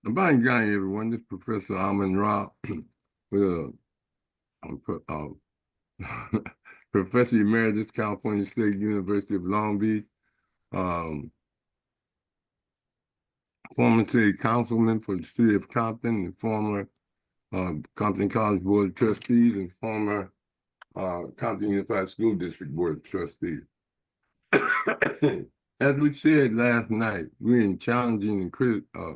About Ghana, everyone. This is Professor Rahh with uh, Professor Emeritus, California State University of Long Beach, um, former city councilman for the city of Compton, and former Compton College Board of Trustees, and former Compton Unified School District Board of Trustees. As we said last night, we're in challenging and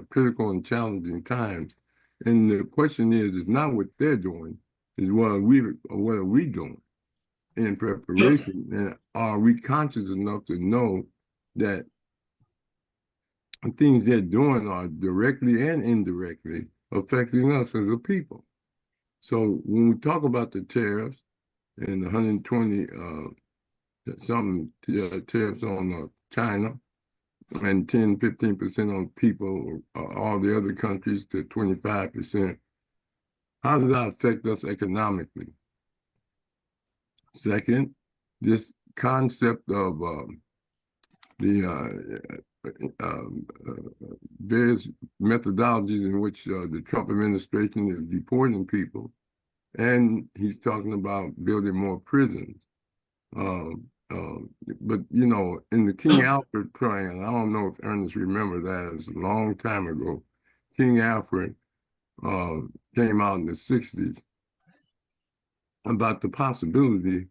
critical and challenging times. And the question is not what they're doing, is what are we doing in preparation? And are we conscious enough to know that the things they're doing are directly and indirectly affecting us as a people? So when we talk about the tariffs and the 120 something tariffs on China, and 10, 15% on people, all the other countries to 25%. How does that affect us economically? Second, this concept of the various methodologies in which the Trump administration is deporting people, and he's talking about building more prisons. But in the King Alfred trial, I don't know if Ernest remember that, it's a long time ago. King Alfred came out in the 60s about the possibility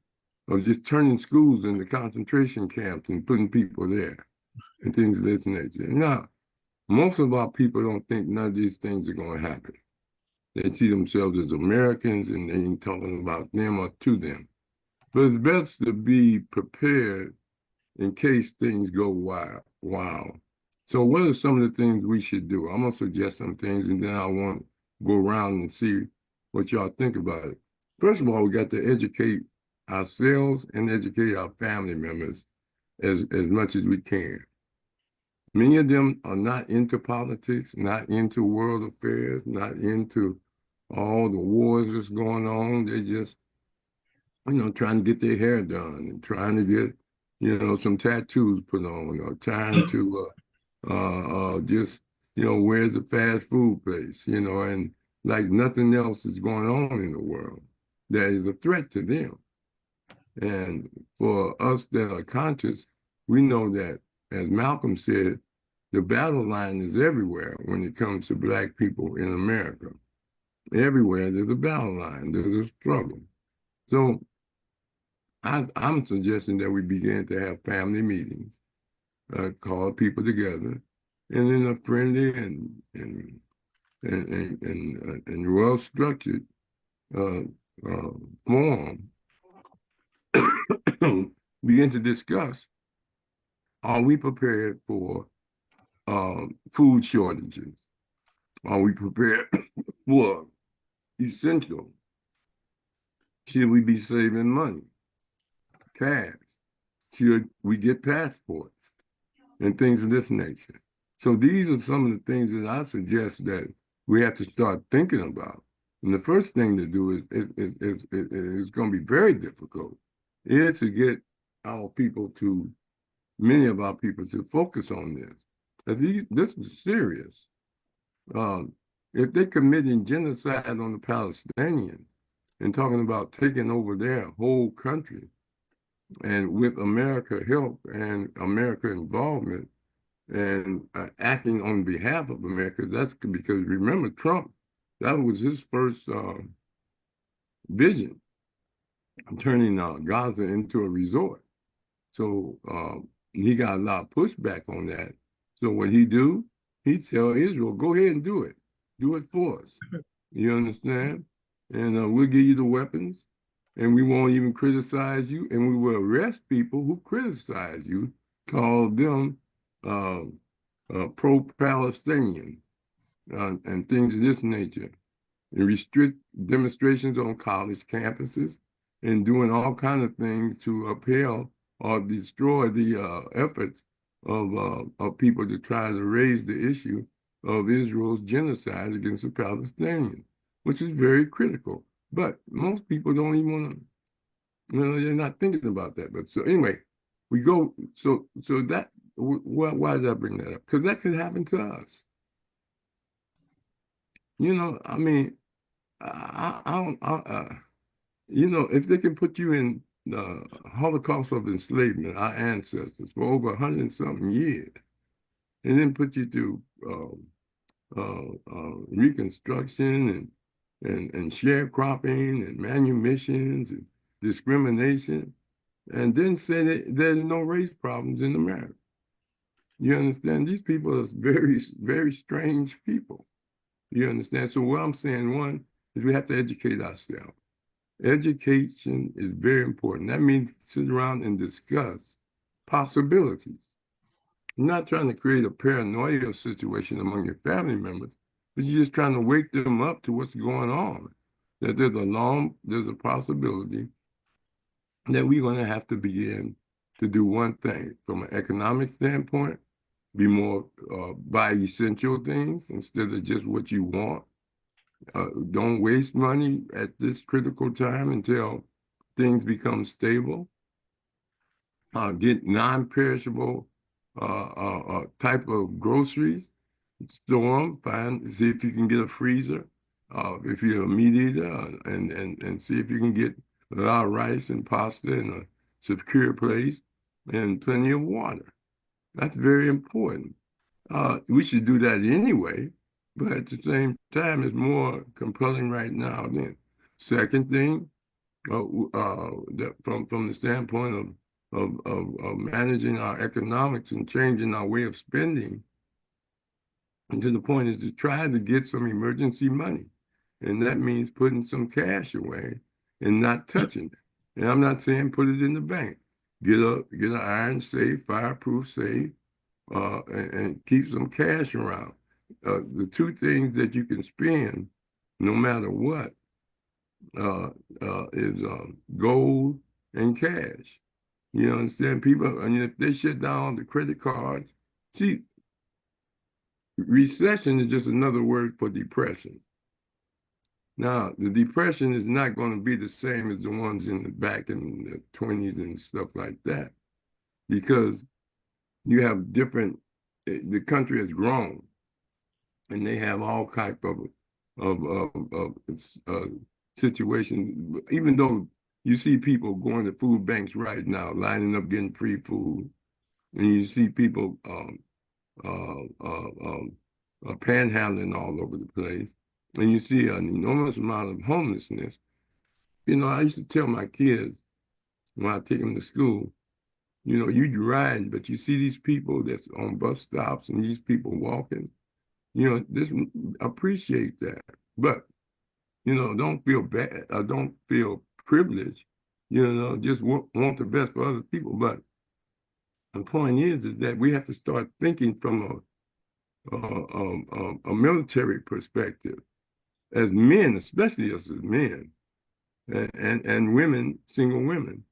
of just turning schools into concentration camps and putting people there and things of this nature. Now, most of our people don't think none of these things are going to happen. They see themselves as Americans and they ain't talking about them or to them. But it's best to be prepared in case things go wild. So what are some of the things we should do? I'm going to suggest some things, and then I want to go around and see what y'all think about it. First of all, we got to educate ourselves and educate our family members as much as we can. Many of them are not into politics, not into world affairs, not into all the wars that's going on. They just trying to get their hair done and trying to get, some tattoos put on, or trying to just, where's the fast food place, and like nothing else is going on in the world that is a threat to them. And for us that are conscious, we know that, as Malcolm said, the battle line is everywhere when it comes to Black people in America. Everywhere there's a battle line, there's a struggle. So I'm suggesting that we begin to have family meetings, call people together, and in a friendly and well-structured forum, begin to discuss: are we prepared for food shortages? Are we prepared for essential? Should we be saving money? Cash? Should we get passports and things of this nature? So these are some of the things that I suggest that we have to start thinking about. And the first thing to do is going to be very difficult, is to get many of our people to focus on this. This is serious. If they're committing genocide on the Palestinians and talking about taking over their whole country, and with America help and America involvement and acting on behalf of America, that's because, remember, Trump, that was his first vision, turning Gaza into a resort. So he got a lot of pushback on that. So what he do? He tell Israel, go ahead and do it. Do it for us. You understand? And we'll give you the weapons, and we won't even criticize you, and we will arrest people who criticize you, call them pro-Palestinian and things of this nature, and restrict demonstrations on college campuses, and doing all kinds of things to upheld or destroy the efforts of people to try to raise the issue of Israel's genocide against the Palestinians, which is very critical. But most people don't even want to, they're not thinking about that. But so anyway, we go, so that, why did I bring that up? Because that could happen to us. I mean, I don't, if they can put you in the Holocaust of enslavement, our ancestors, for over 100 and something years, and then put you through Reconstruction and sharecropping and manumissions and discrimination, and then say that there's no race problems in America. You understand? These people are very, very strange people. You understand? So what I'm saying, one, is we have to educate ourselves. Education is very important. That means sit around and discuss possibilities. You're not trying to create a paranoia situation among your family members, but you're just trying to wake them up to what's going on. That there's a possibility that we're going to have to begin to do one thing from an economic standpoint, be more buy essential things instead of just what you want. Don't waste money at this critical time until things become stable. Get non-perishable type of groceries. Store them, see if you can get a freezer. If you're a meat eater, and see if you can get a lot of rice and pasta in a secure place and plenty of water. That's very important. We should do that anyway, but at the same time, it's more compelling right now than. Second thing, from the standpoint of managing our economics and changing our way of spending, and to the point is to try to get some emergency money. And that means putting some cash away and not touching it. And I'm not saying put it in the bank. Get an iron safe, fireproof safe, and keep some cash around. The two things that you can spend no matter what is gold and cash. You understand? People, and if they shut down the credit cards, see, recession is just another word for depression. Now, the depression is not going to be the same as the ones in the back in the 20s and stuff like that, because you have the country has grown, and they have all type of situations. Even though you see people going to food banks right now, lining up getting free food, and you see people panhandling all over the place, and you see an enormous amount of homelessness. I used to tell my kids when I take them to school, you ride, but you see these people that's on bus stops and these people walking, this appreciate that. But, don't feel bad, don't feel privileged, just want the best for other people. But the point is that we have to start thinking from a military perspective as men, especially us as men, and women, single women,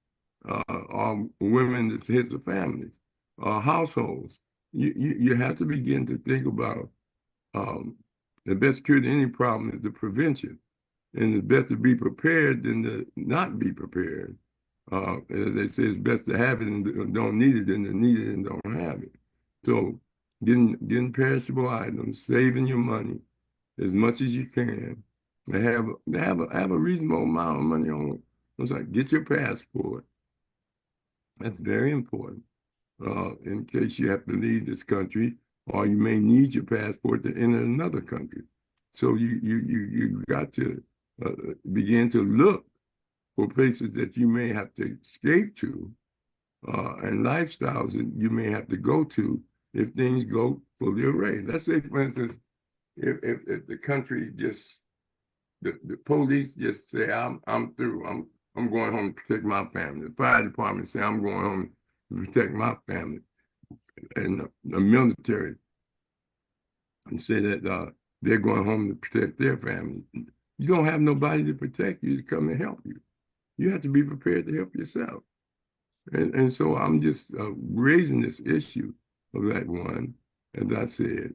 or women that's heads of families, households. You have to begin to think about the best cure to any problem is the prevention. And it's best to be prepared than to not be prepared. They say it's best to have it and don't need it than to need it and don't have it. So getting perishable items, saving your money as much as you can, and have a reasonable amount of money on. It's like get your passport. That's very important in case you have to leave this country, or you may need your passport to enter another country. So you got to begin to look for places that you may have to escape to, and lifestyles that you may have to go to if things go fully array. Let's say, for instance, if the country just the police just say I'm through, I'm going home to protect my family. The fire department say I'm going home to protect my family, and the military and say that they're going home to protect their family. You don't have nobody to protect you to come and help you. You have to be prepared to help yourself. And so I'm just raising this issue of that one, as I said,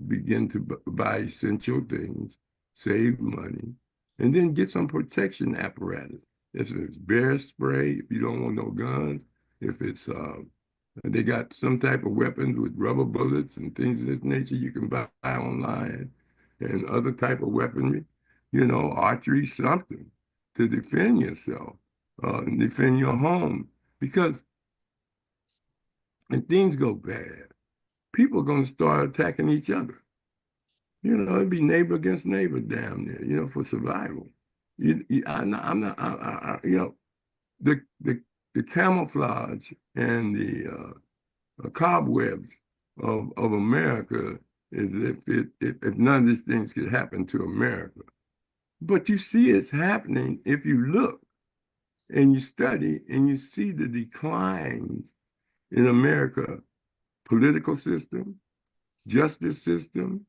begin to buy essential things, save money, and then get some protection apparatus. If it's bear spray, if you don't want no guns, if it's they got some type of weapons with rubber bullets and things of this nature you can buy online. and other type of weaponry, archery, something to defend yourself, defend your home. Because if things go bad, people are going to start attacking each other. It'd be neighbor against neighbor damn near, for survival. I'm not, the camouflage and the cobwebs of America is if none of these things could happen to America. But you see it's happening if you look and you study and you see the declines in America, political system, justice system,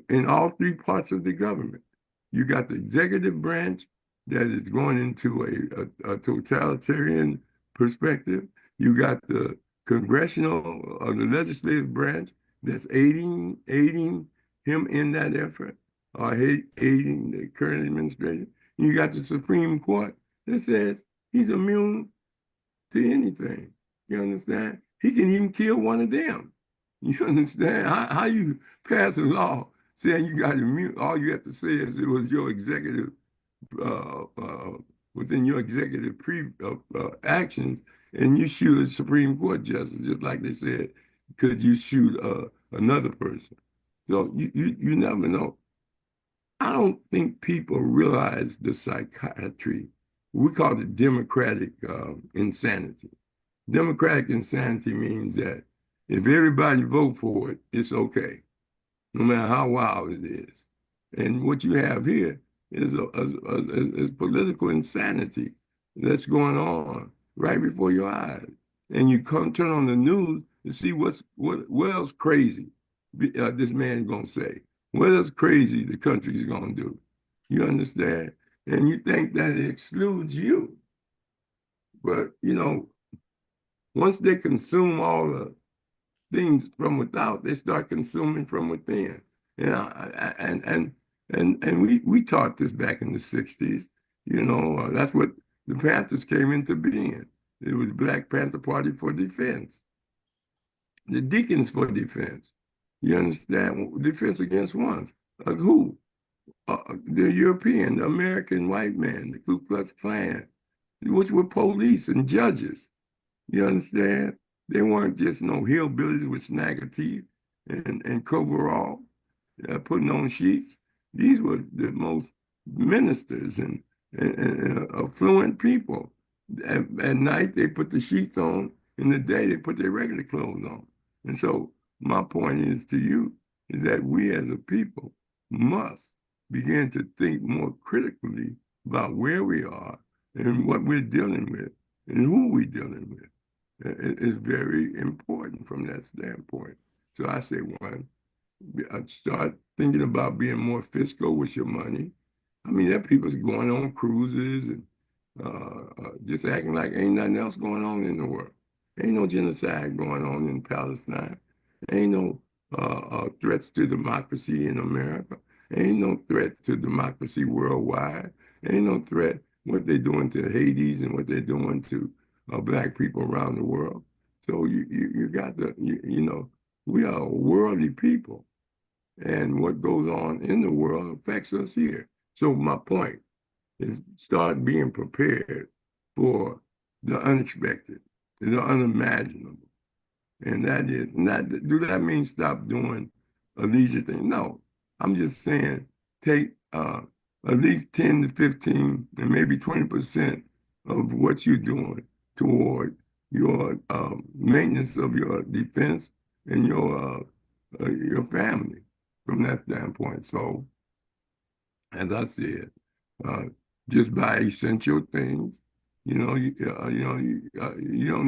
in all three parts of the government. You got the executive branch that is going into a totalitarian perspective. You got the congressional or the legislative branch that's aiding him in that effort, or aiding the current administration. You got the Supreme Court that says he's immune to anything. You understand? He can even kill one of them. You understand? How you pass a law saying you got immune? All you have to say is it was your executive, within your executive actions, and you shoot a Supreme Court justice, just like they said, could you shoot another person? So you never know. I don't think people realize the psychiatry. We call it democratic insanity. Democratic insanity means that if everybody vote for it, it's okay, no matter how wild it is. And what you have here is political insanity that's going on right before your eyes. And you turn on the news to see what else crazy this man's going to say. What else crazy the country's going to do. You understand? And you think that it excludes you. But, once they consume all the things from without, they start consuming from within. And we taught this back in the 60s. That's what the Panthers came into being. It was Black Panther Party for Defense. The Deacons for Defense. You understand? Defense against ones. Who? The European, the American white man, the Ku Klux Klan, which were police and judges. You understand? They weren't just no hillbillies with snagger teeth and coverall, putting on sheets. These were the most ministers and affluent people. At night, they put the sheets on. In the day, they put their regular clothes on. And so my point is to you is that we as a people must begin to think more critically about where we are and what we're dealing with and who we're dealing with. It is very important from that standpoint. So I say, one, start thinking about being more fiscal with your money. I mean, there are people going on cruises and just acting like ain't nothing else going on in the world. Ain't no genocide going on in Palestine. Ain't no threats to democracy in America. Ain't no threat to democracy worldwide. Ain't no threat what they're doing to Haiti and what they're doing to Black people around the world. So you got to, we are worldly people. And what goes on in the world affects us here. So my point is start being prepared for the unexpected, the unimaginable. And that is not, do that mean stop doing a leisure thing? No, I'm just saying take at least 10 to 15 and maybe 20% of what you're doing toward your maintenance of your defense and your family from that standpoint. So, as I said, just buy essential things. You don't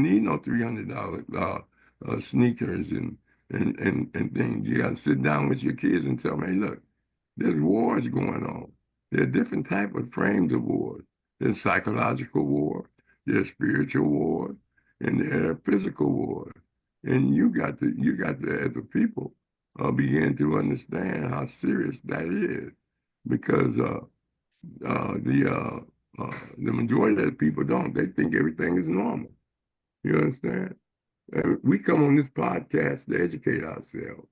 need no $300 sneakers and things. You got to sit down with your kids and tell them, hey, look, there's wars going on. There are different types of frames of war. There's psychological war, there's spiritual war, and there are physical war. And you got to, as a people, begin to understand how serious that is, because the majority of the people don't. They think everything is normal. You understand? And we come on this podcast to educate ourselves.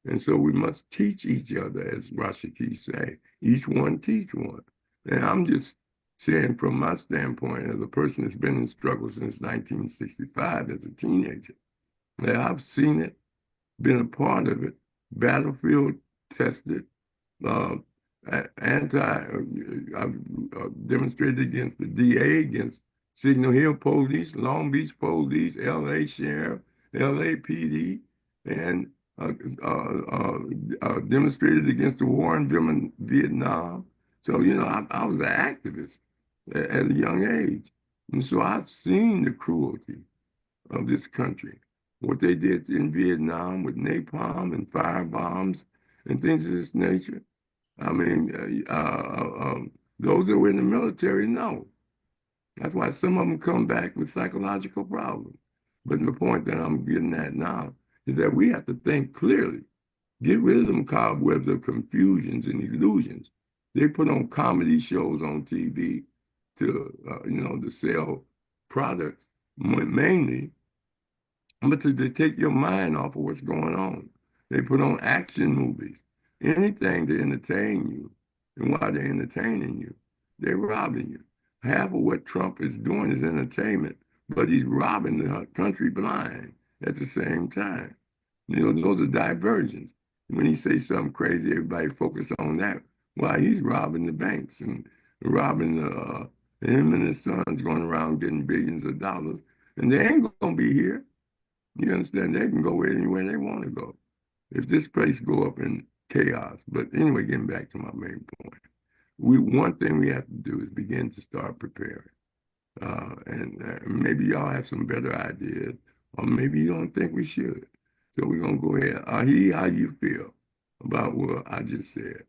And so we must teach each other, as Rashaki say, each one teach one. And I'm just saying from my standpoint, as a person that's been in struggle since 1965 as a teenager, that I've seen it, been a part of it, battlefield tested, uh, I've demonstrated against the DA, against Signal Hill Police, Long Beach Police, LA Sheriff, LAPD, and uh, demonstrated against the war in Vietnam. So, I was an activist at a young age. And so I've seen the cruelty of this country, what they did in Vietnam with napalm and firebombs and things of this nature. I mean, those that were in the military know. That's why some of them come back with psychological problems. But the point that I'm getting at now is that we have to think clearly, get rid of them cobwebs of confusions and illusions. They put on comedy shows on TV to sell products mainly, but to take your mind off of what's going on. They put on action movies, anything to entertain you. And while they're entertaining you, they're robbing you. Half of what Trump is doing is entertainment, but he's robbing the country blind at the same time. Those are diversions. When he says something crazy, everybody focus on that. While he's robbing the banks and robbing him and his sons going around getting billions of dollars. And they ain't going to be here. You understand? They can go anywhere they want to go. If this place go up in chaos. But anyway, getting back to my main point. One thing we have to do is begin to start preparing. And maybe y'all have some better ideas, or maybe you don't think we should. So we're going to go ahead. Ahi, how you feel about what I just said?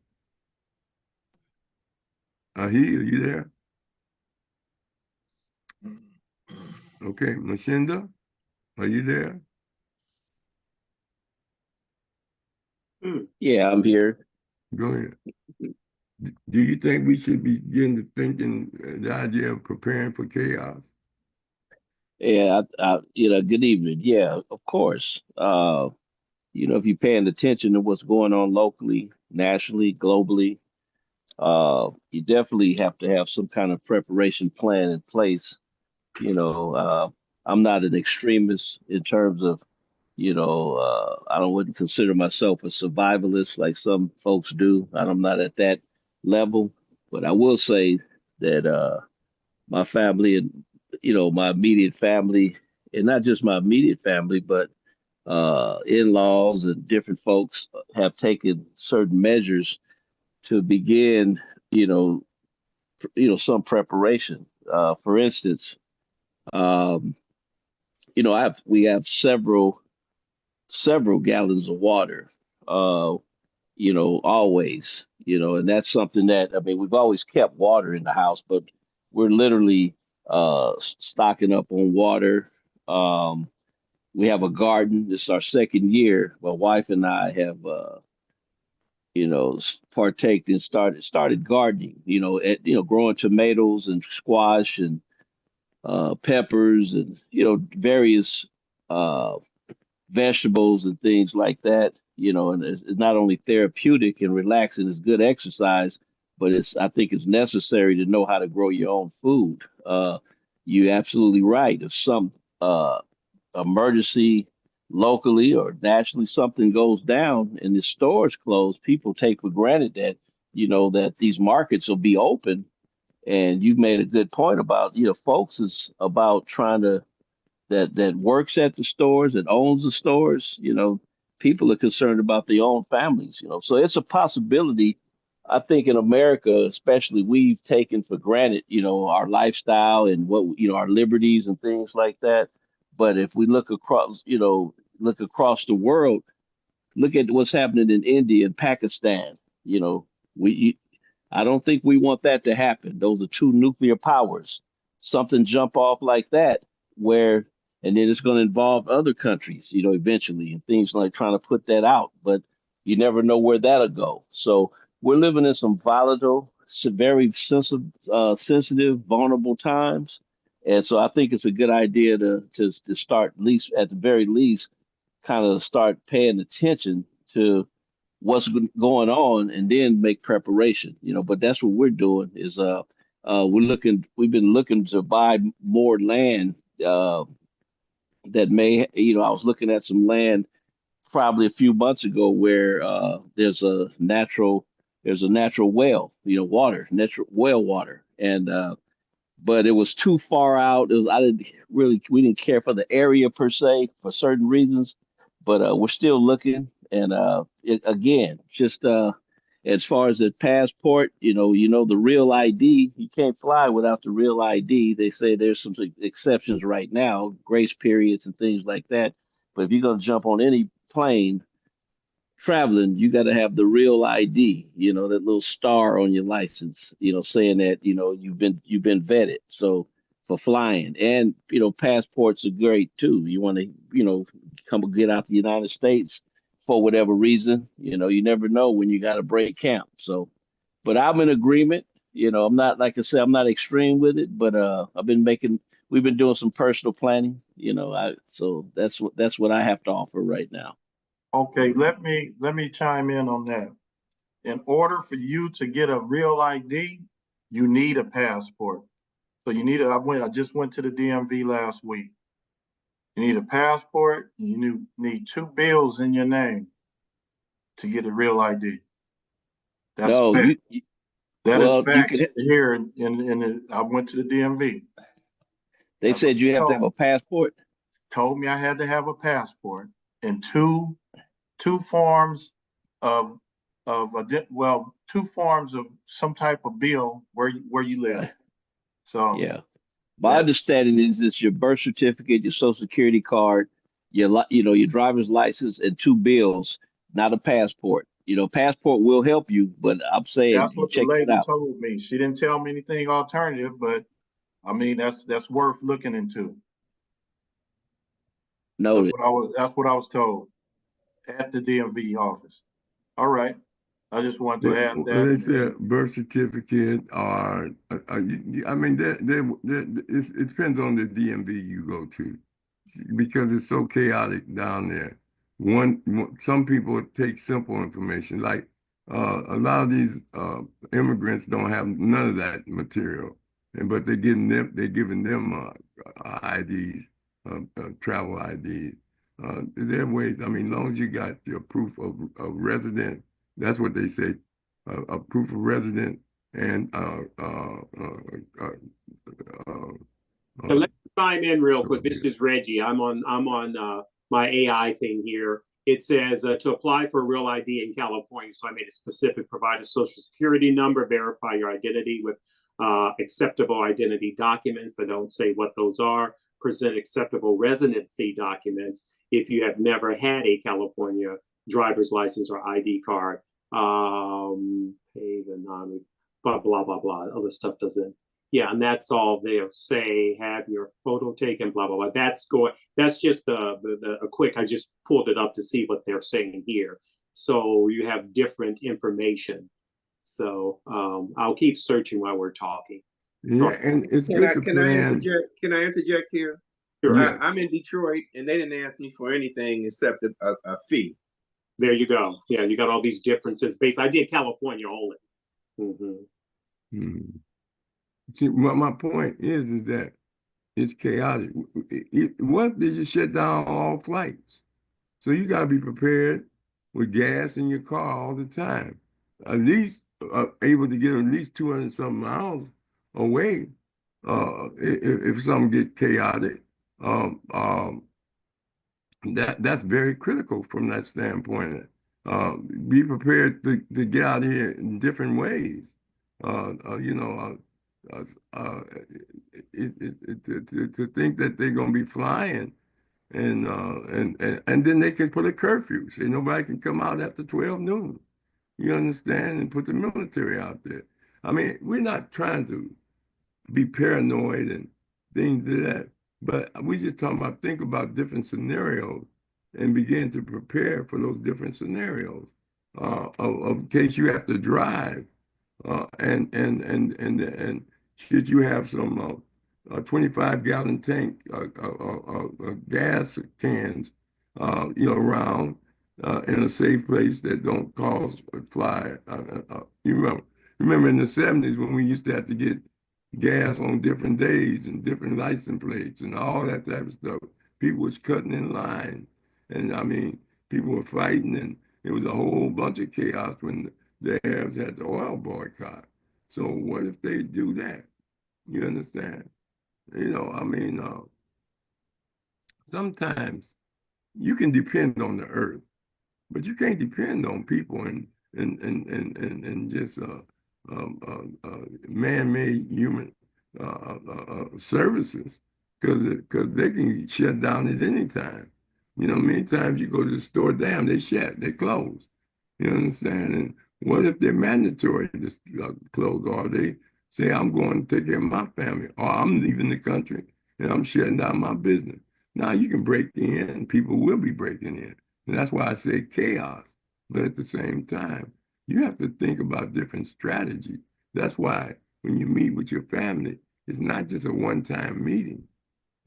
Ahi, are you there? Okay, Mshinda, are you there? Yeah, I'm here. Go ahead. Do you think we should begin to thinking the idea of preparing for chaos? Yeah, good evening. Yeah, of course. If you're paying attention to what's going on locally, nationally, globally, you definitely have to have some kind of preparation plan in place. You know, uh, I'm not an extremist in terms of, I don't wouldn't consider myself a survivalist like some folks do. I'm not at that level, but I will say that my family and my immediate family, and not just my immediate family, but in-laws and different folks have taken certain measures to begin, you know, some preparation. For instance, um, we have several gallons of water. Uh, always, and that's something that, I mean, we've always kept water in the house, but we're literally stocking up on water. Um, we have a garden. This is our second year. My wife and I have, partaked and started gardening. Growing tomatoes and squash and peppers and various uh, vegetables and things like that. And it's not only therapeutic and relaxing, it's good exercise, but I think it's necessary to know how to grow your own food. You're absolutely right. If some emergency locally or nationally something goes down and the stores closed, people take for granted that that these markets will be open. And you made a good point about folks is about trying to that works at the stores, that owns the stores, people are concerned about their own families, So it's a possibility. I think in America, especially, we've taken for granted, our lifestyle and our liberties and things like that. But if we look across the world, look at what's happening in India and Pakistan. You know, we I don't think we want that to happen. Those are two nuclear powers. Something jump off like that, where and then it's going to involve other countries, eventually, and things like trying to put that out. But you never know where that'll go. So we're living in some volatile, very sensitive, vulnerable times, and so I think it's a good idea to start, at least at the very least, kind of start paying attention to what's going on and then make preparation, but that's what we're doing is we've been looking to buy more land that may, I was looking at some land probably a few months ago where there's a natural well, water, natural well water. And but it was too far out. I didn't really, we didn't care for the area per se for certain reasons, but we're still looking. And again, just as far as the passport, the real ID, you can't fly without the real ID. They say there's some exceptions right now, grace periods and things like that. But if you're going to jump on any plane, traveling, you got to have the real ID, that little star on your license, saying that, you've been vetted. So for flying and, passports are great too. You want to, come get out the United States for whatever reason, you never know when you got to break camp. So, but I'm in agreement. I'm not, like I said, I'm not extreme with it, but we've been doing some personal planning, so that's what I have to offer right now. Okay, let me chime in on that. In order for you to get a real ID, you need a passport. So I just went to the DMV last week. You need a passport, you need 2 bills in your name to get a real ID. That's No, fact. That is well, facts here I went to the DMV. they That's said you have to have a passport. told me I had to have a passport and two forms of two forms of some type of bill where you live. So Yeah. My understanding is it's your birth certificate, your social security card, your driver's license, and 2 bills, not a passport. Passport will help you, but I'm saying that's you what the check that lady out. told me. She didn't tell me anything alternative, but I mean that's worth looking into. Noted. That's what I was told at the DMV office. All right. I just wanted to add When they that. say birth certificate or, I mean, it depends on the DMV you go to because it's so chaotic down there. Some people take simple information, like a lot of these immigrants don't have none of that material, but they're giving them IDs, travel IDs. There are ways. I mean, as long as you got your proof of resident. That's what they say, a proof of resident and So let's chime in real quick. This is Reggie. I'm on my AI thing here. It says to apply for a real ID in California. So I made it specific: provide a social security number, verify your identity with acceptable identity documents. I don't say what those are. Present acceptable residency documents if you have never had a California driver's license or ID card. Pay the non, blah blah blah blah. Other stuff doesn't. Yeah, and that's all they'll say. Have your photo taken, blah blah blah. That's just a quick. I just pulled it up to see what they're saying here. So you have different information. So I'll keep searching while we're talking. Yeah, and it's good to plan. Can I interject here? Sure. Yeah. I'm in Detroit, and they didn't ask me for anything except a fee. There you go. Yeah, you got all these differences. I did California only. Hmm. See, my point is that it's chaotic. What did you shut down all flights? So you got to be prepared with gas in your car all the time. At least able to get at least 200 something miles away. If something get chaotic, um, um, that's very critical from that standpoint. Be prepared to get out of here in different ways. You know, to think that they're going to be flying and then they can put a curfew, say nobody can come out after 12 noon. You understand? And put the military out there. I mean, we're not trying to be paranoid and things like that. But we just talking about think about different scenarios and begin to prepare for those different scenarios. Of case you have to drive, and should you have some 25-gallon tank gas cans, around, in a safe place that don't cause a fly. You remember in the 70s when we used to have to get gas on different days and different license plates and all that type of stuff. People was cutting in line, and I mean, people were fighting, and it was a whole bunch of chaos when the Arabs had the oil boycott. So what if they do that? You understand? You know, I mean, sometimes you can depend on the earth, but you can't depend on people and just man-made human services because they can shut down at any time. You know, many times you go to the store, damn, they shut, they close. You understand? And what if they're mandatory to close, or they say, I'm going to take care of my family, or I'm leaving the country and I'm shutting down my business. Now you can break in, people will be breaking in. And that's why I say chaos. But at the same time, you have to think about different strategies. That's why when you meet with your family, it's not just a one-time meeting.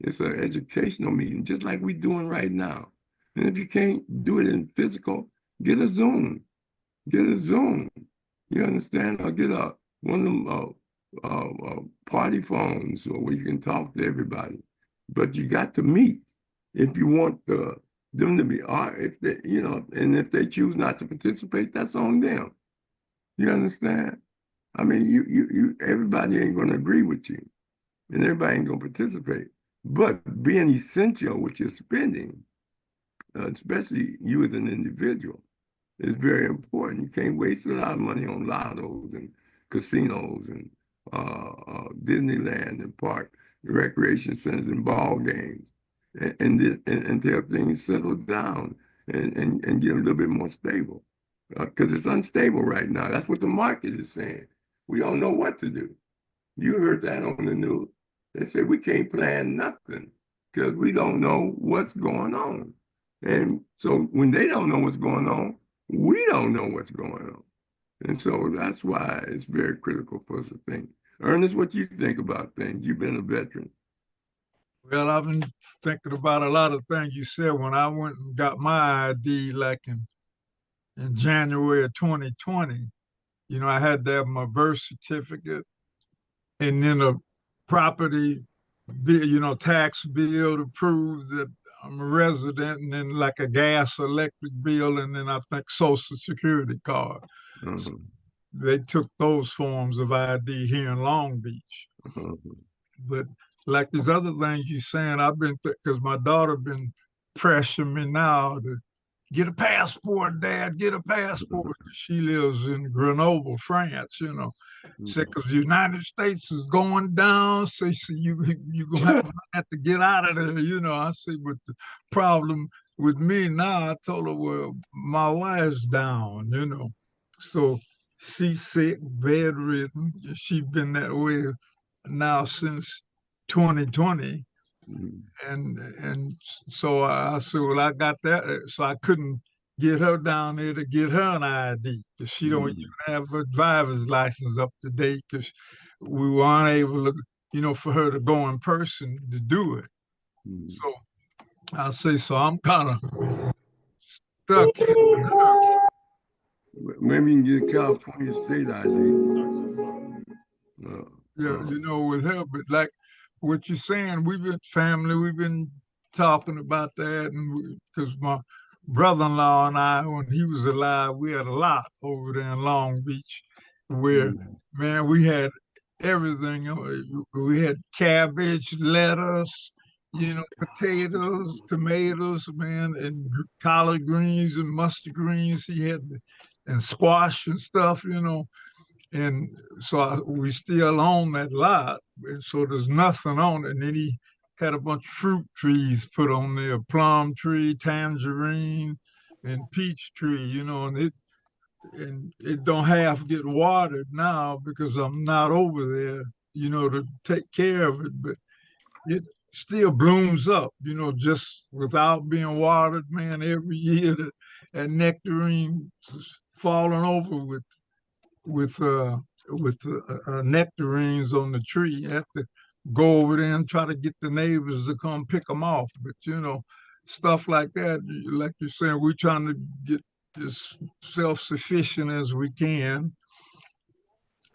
It's an educational meeting, just like we're doing right now. And if you can't do it in physical, get a Zoom. Get a Zoom. You understand? Or get one of them party phones where you can talk to everybody. But you got to meet if you want them to be, if they, you know, and if they choose not to participate, that's on them. You understand? I mean, everybody ain't going to agree with you, and everybody ain't going to participate. But being essential with your spending, especially you as an individual, is very important. You can't waste a lot of money on lottos and casinos and Disneyland and park recreation centers and ball games, until things settle down and get a little bit more stable. Because it's unstable right now. That's what the market is saying. We don't know what to do. You heard that on the news. They said we can't plan nothing because we don't know what's going on. And so when they don't know what's going on, we don't know what's going on. And so that's why it's very critical for us to think. Ernest, what you think about things? You've been a veteran. Well, I've been thinking about a lot of things you said when I went and got my ID like in January of 2020. You know, I had to have my birth certificate and then a property bill, you know, tax bill to prove that I'm a resident, and then like a gas, electric bill, and then I think social security card. So they took those forms of ID here in Long Beach. But like these other things you're saying, I've been, because my daughter been pressuring me now to get a passport, Dad, get a passport. She lives in Grenoble, France, you know. Say, because the United States is going down. Say, so you're going to have to get out of there, you know. I say, but the problem with me now, I told her, well, my wife's down, you know. So she's sick, bedridden. She's been that way now since 2020. And so I said, well, I got that. So I couldn't get her down there to get her an ID because she don't even have her driver's license up to date because we were unable to, you know, for her to go in person to do it. So I say, so I'm kind of stuck here with her. Maybe you can get California state ID. Yeah, you know, with her, but like what you're saying, we've been family, we've been talking about that, and because my brother-in-law and I, when he was alive, we had a lot over there in Long Beach, where man, we had everything. We had cabbage, lettuce, you know, potatoes, tomatoes, man, and collard greens and mustard greens. He had and squash and stuff, you know. And so we still own that lot. And so there's nothing on it. And then he had a bunch of fruit trees put on there, plum tree, tangerine, and peach tree, you know, and it don't half get watered now because I'm not over there, you know, to take care of it. But it still blooms up, you know, just without being watered, man. Every year that nectarine is falling over with nectarines on the tree. You have to go over there and try to get the neighbors to come pick them off. But you know, stuff like that. Like you're saying, we're trying to get as self-sufficient as we can.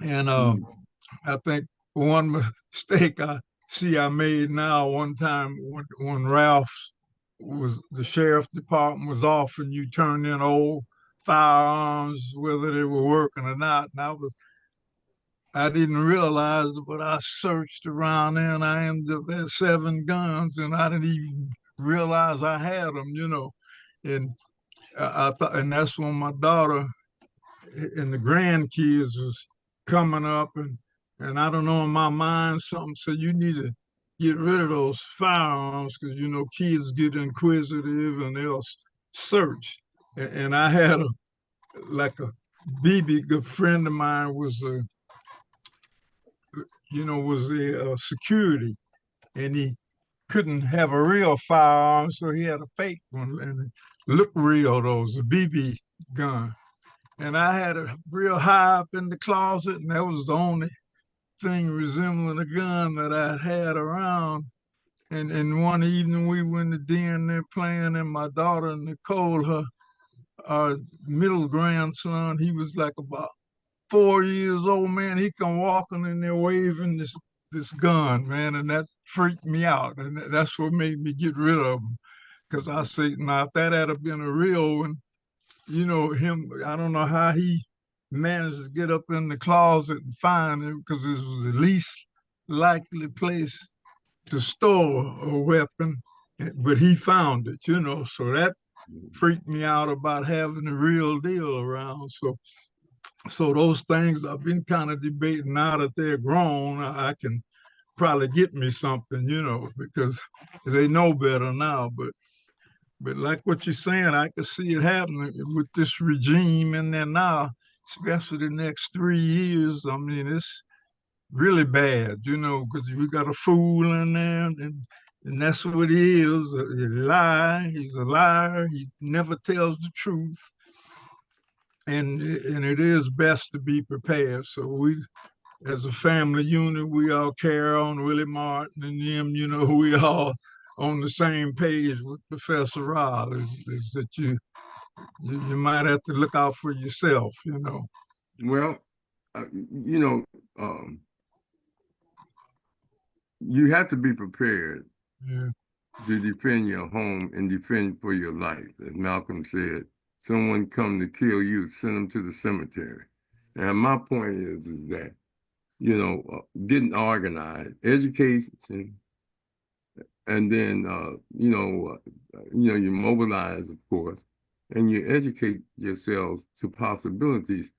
And I think one mistake I see I made now, one time when Ralph's was the sheriff's department was off and you turned in old firearms, whether they were working or not. And I didn't realize it, but I searched around there and I ended up at 7 guns and I didn't even realize I had them, you know. And I thought, and that's when my daughter and the grandkids was coming up, and I don't know, in my mind something said you need to get rid of those firearms because you know kids get inquisitive and they'll search. And I had a like a BB, good friend of mine was a security, and he couldn't have a real firearm, so he had a fake one, and it looked real though, it was a BB gun. And I had it real high up in the closet, and that was the only thing resembling a gun that I had around. And one evening we went to den there playing, and my daughter Nicole, our middle grandson, he was like about 4 years old, man. He come walking in there waving this gun, man, and that freaked me out. And that's what made me get rid of him. Because I say, now if that had been a real one, you know, him, I don't know how he managed to get up in the closet and find it, because this was the least likely place to store a weapon, but he found it, you know, so that freaked me out about having the real deal around. So those things I've been kind of debating. Now that they're grown, I can probably get me something, you know, because they know better now. But like what you're saying, I can see it happening with this regime in there now, especially the next 3 years. I mean, it's really bad, you know, because we got a fool in there, and that's what he is. He's a liar. He never tells the truth. And it is best to be prepared. So we, as a family unit, we all carry on Willie Martin and them, you know, we all on the same page with Professor Rahh, is that you might have to look out for yourself, you know. Well, you know, you have to be prepared to defend your home and defend for your life. As Malcolm said, someone come to kill you, send them to the cemetery. And my point is that, you know, getting organized, education, and then, you mobilize, of course, and you educate yourselves to possibilities,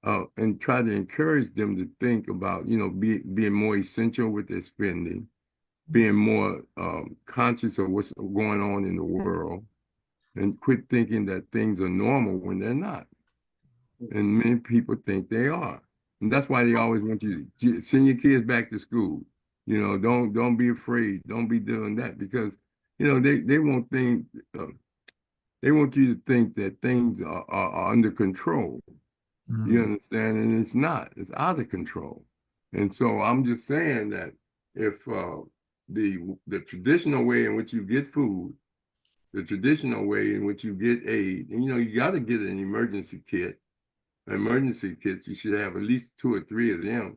and try to encourage them to think about, you know, being more essential with their spending, being more conscious of what's going on in the world, and quit thinking that things are normal when they're not. And many people think they are. And that's why they always want you to send your kids back to school. You know, don't be afraid. Don't be doing that, because, you know, they want things, they want you to think that things are under control. You understand? And it's not. It's out of control. And so I'm just saying that if the traditional way in which you get food, the traditional way in which you get aid, and, you know, you got to get an emergency kit. Emergency kits, you should have at least 2 or 3 of them.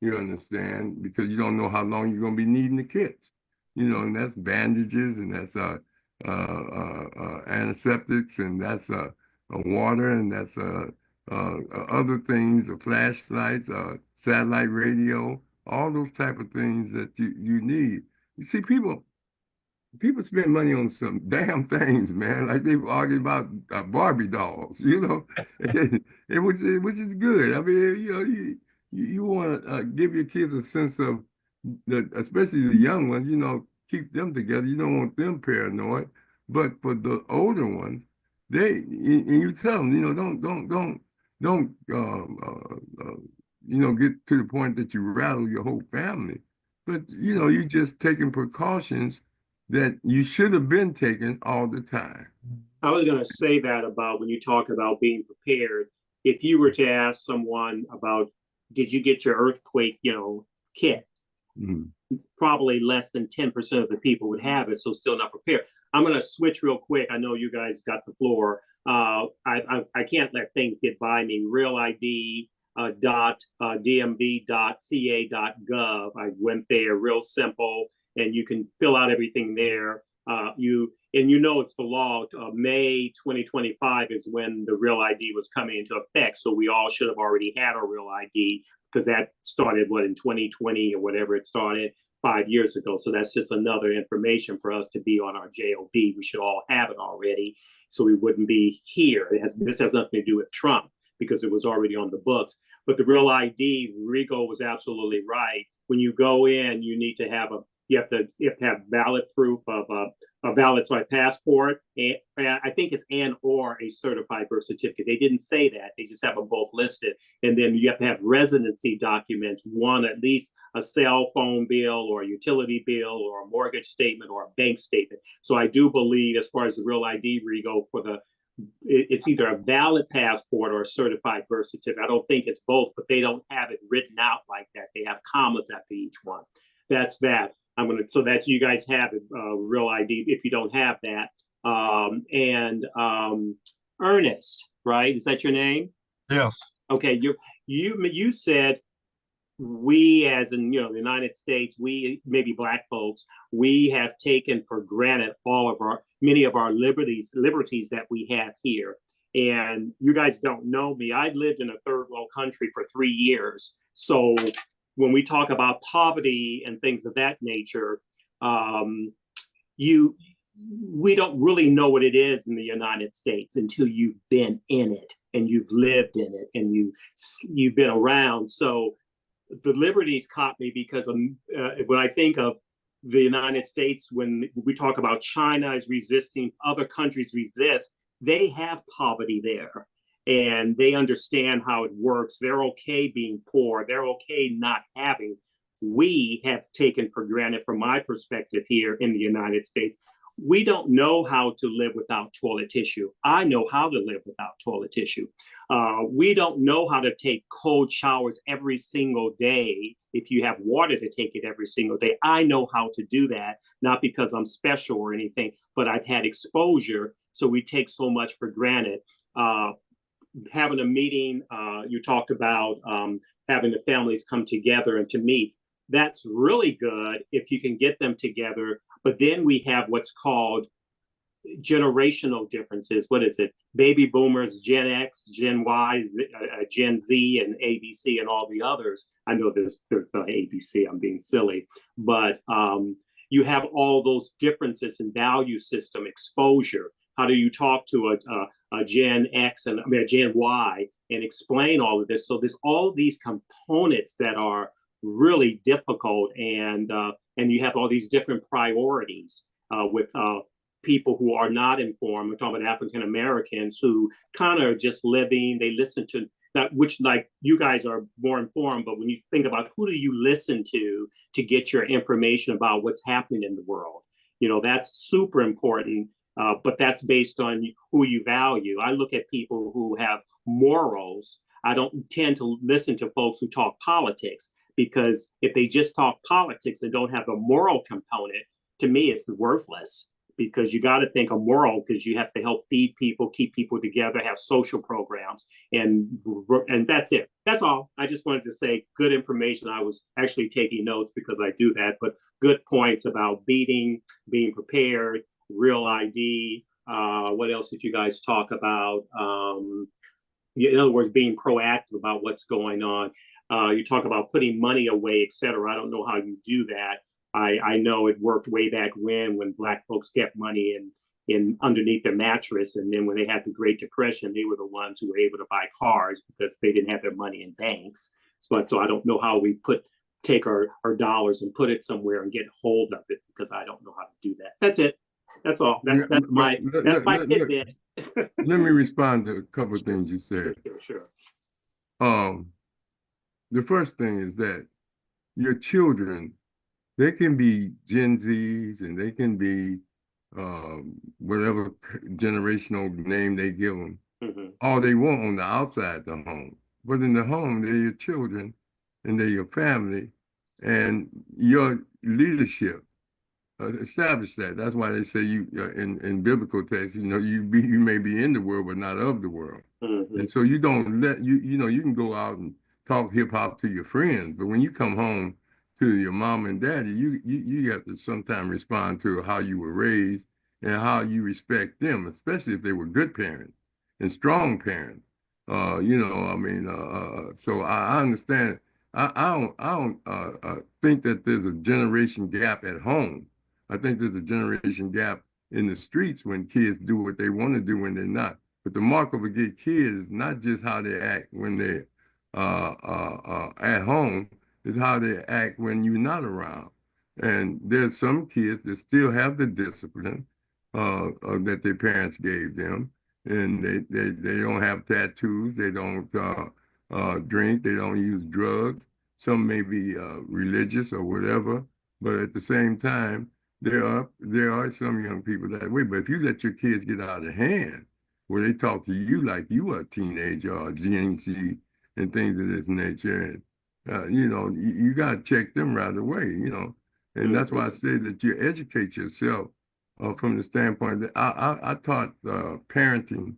You understand? Because you don't know how long you're going to be needing the kits. You know, and that's bandages, and that's antiseptics, and that's water, and that's other things, flashlights, satellite radio, all those type of things that you need. You see, people spend money on some damn things, man. Like they've argued about Barbie dolls, you know, which is good. I mean, you know, you want to give your kids a sense of that, especially the young ones, you know, keep them together. You don't want them paranoid. But for the older ones, and you tell them, you know, don't you know, get to the point that you rattle your whole family. But, you know, you just taking precautions that you should have been taking all the time. I was going to say that about when you talk about being prepared. If you were to ask someone about, did you get your earthquake, you know, kit? Probably less than 10% of the people would have it, so still not prepared. I'm going to switch real quick. I know you guys got the floor. I can't let things get by me. Real ID dmv.ca.gov. I went there, real simple, and you can fill out everything there. It's the law. May 2025 is when the Real ID was coming into effect. So we all should have already had our Real ID because that started in 2020 or whatever it started 5 years ago. So that's just another information for us to be on our JOB. We should all have it already, so we wouldn't be here. This has nothing to do with Trump because it was already on the books. But the Real ID, Rigo was absolutely right. When you go in, you need to have you have to have valid proof of a valid passport, and I think it's or a certified birth certificate. They didn't say that; they just have them both listed. And then you have to have residency documents. One, at least a cell phone bill or a utility bill or a mortgage statement or a bank statement. So I do believe, as far as the Real ID, Rigo, it's either a valid passport or a certified birth certificate. I don't think it's both, but they don't have it written out like that. They have commas after each one. That's that. So that's, you guys have it, Real ID if you don't have that. Ernest, right? Is that your name? Yes. Okay. You said we, as in, the United States, we, maybe Black folks, we have taken for granted many of our liberties that we have here. And you guys don't know me. I lived in a third world country for 3 years. So when we talk about poverty and things of that nature, we don't really know what it is in the United States until you've been in it and you've lived in it and you've been around. So the liberties caught me because when I think of the United States, when we talk about China is resisting, other countries resist, they have poverty there. And they understand how it works. They're okay being poor. They're okay not having. We have taken for granted, from my perspective here in the United States, we don't know how to live without toilet tissue. I know how to live without toilet tissue. We don't know how to take cold showers every single day if you have water to take it every single day. I know how to do that, not because I'm special or anything, but I've had exposure. So we take so much for granted. Having a meeting, you talked about having the families come together and to meet. That's really good if you can get them together. But then we have what's called generational differences. What is it? Baby boomers, Gen X, Gen Y, Gen Z, and ABC, and all the others. I know there's the ABC. I'm being silly, but you have all those differences in value system exposure. How do you talk to a Gen X and a Gen Y and explain all of this? So there's all these components that are really difficult, and you have all these different priorities with people who are not informed. We're talking about African Americans who kind of are just living. They listen to that, which, like, you guys are more informed, but when you think about who do you listen to get your information about what's happening in the world, that's super important. But that's based on who you value. I look at people who have morals. I don't tend to listen to folks who talk politics, because if they just talk politics and don't have a moral component, to me, it's worthless. Because you got to think of moral, because you have to help feed people, keep people together, have social programs, and that's it. That's all. I just wanted to say good information. I was actually taking notes because I do that, but good points about being prepared, Real ID. What else did you guys talk about? In other words, being proactive about what's going on. You talk about putting money away, et cetera. I don't know how you do that. I know it worked way back when Black folks kept money in underneath their mattress. And then when they had the Great Depression, they were the ones who were able to buy cars because they didn't have their money in banks. So I don't know how we take our dollars and put it somewhere and get hold of it, because I don't know how to do that. That's it. That's all. That's my tidbit. Let me respond to a couple of things you said. Sure. The first thing is that your children, they can be Gen Zs and they can be whatever generational name they give them, all they want on the outside the home. But in the home, they're your children and they're your family, and your leadership establish that. That's why they say you in biblical texts, you may be in the world but not of the world. Mm-hmm. And so you don't let you can go out and talk hip hop to your friends, but when you come home to your mom and daddy, you have to sometimes respond to how you were raised and how you respect them, especially if they were good parents and strong parents. So I understand. I don't think that there's a generation gap at home. I think there's a generation gap in the streets when kids do what they want to do when they're not. But the mark of a good kid is not just how they act when they're at home, it's how they act when you're not around. And there's some kids that still have the discipline that their parents gave them, and they don't have tattoos, they don't drink, they don't use drugs. Some may be religious or whatever, but at the same time, there are some young people that way. But if you let your kids get out of hand, where they talk to you like you were a teenager or Gen Z and things of this nature, and you got to check them right away. And that's why I say that you educate yourself from the standpoint that I taught parenting,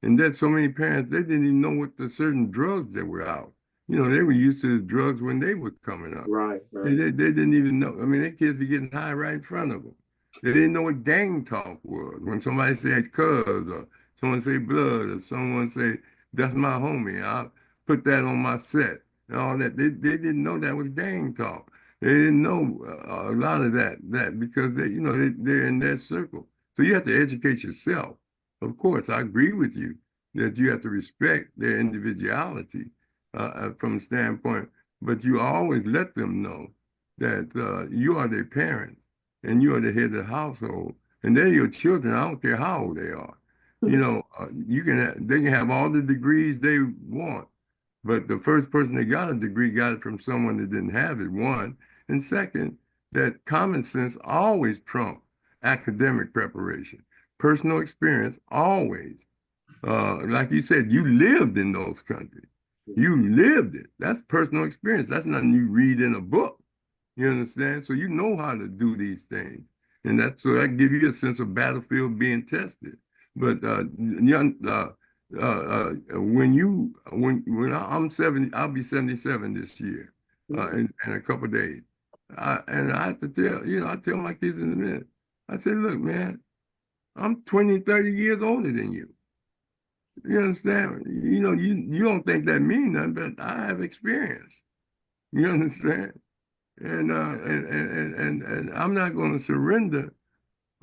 and there's so many parents they didn't even know what the certain drugs that were out. They were used to the drugs when they were coming up. Right. They didn't even know. I mean, their kids be getting high right in front of them. They didn't know what gang talk was. When somebody said cuz or someone say blood or someone say that's my homie, I'll put that on my set and all that. They didn't know that was gang talk. They didn't know a lot of that because they're in that circle. So you have to educate yourself. Of course, I agree with you that you have to respect their individuality from a standpoint, but you always let them know that you are their parents and you are the head of the household, and they're your children. I don't care how old they are. They can have all the degrees they want, but the first person that got a degree got it from someone that didn't have it, one. And second, that common sense always trumps academic preparation. Personal experience always. Like you said, you lived in those countries. You lived it. That's personal experience. That's nothing you read in a book. You understand? So you know how to do these things. And that gives you a sense of battlefield being tested. But when I'm 70, I'll be 77 this year in a couple of days. And I have to I tell my kids in a minute, I say, look, man, I'm 20, 30 years older than you. You understand? You don't think that means nothing, but I have experience. You understand? And I'm not going to surrender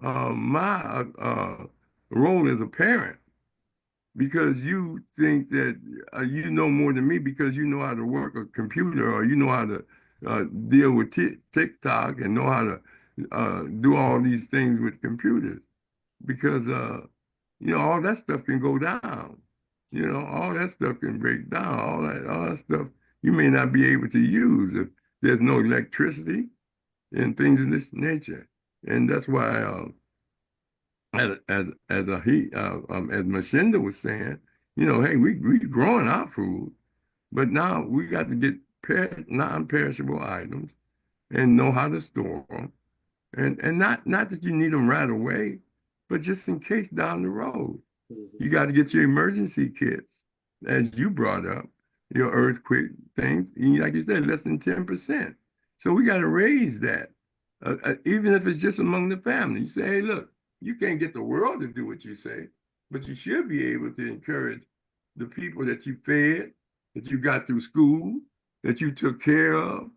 my role as a parent because you think that you know more than me because you know how to work a computer or you know how to deal with TikTok and know how to do all these things with computers because all that stuff can go down. All that stuff can break down. All that stuff you may not be able to use if there's no electricity and things of this nature. And that's why, as Mshinda was saying, hey, we growing our food, but now we got to get non-perishable items and know how to store them, and not that you need them right away, but just in case down the road. You got to get your emergency kits, as you brought up, your earthquake things. Like you said, less than 10%. So we got to raise that, even if it's just among the family. You say, hey, look, you can't get the world to do what you say, but you should be able to encourage the people that you fed, that you got through school, that you took care of.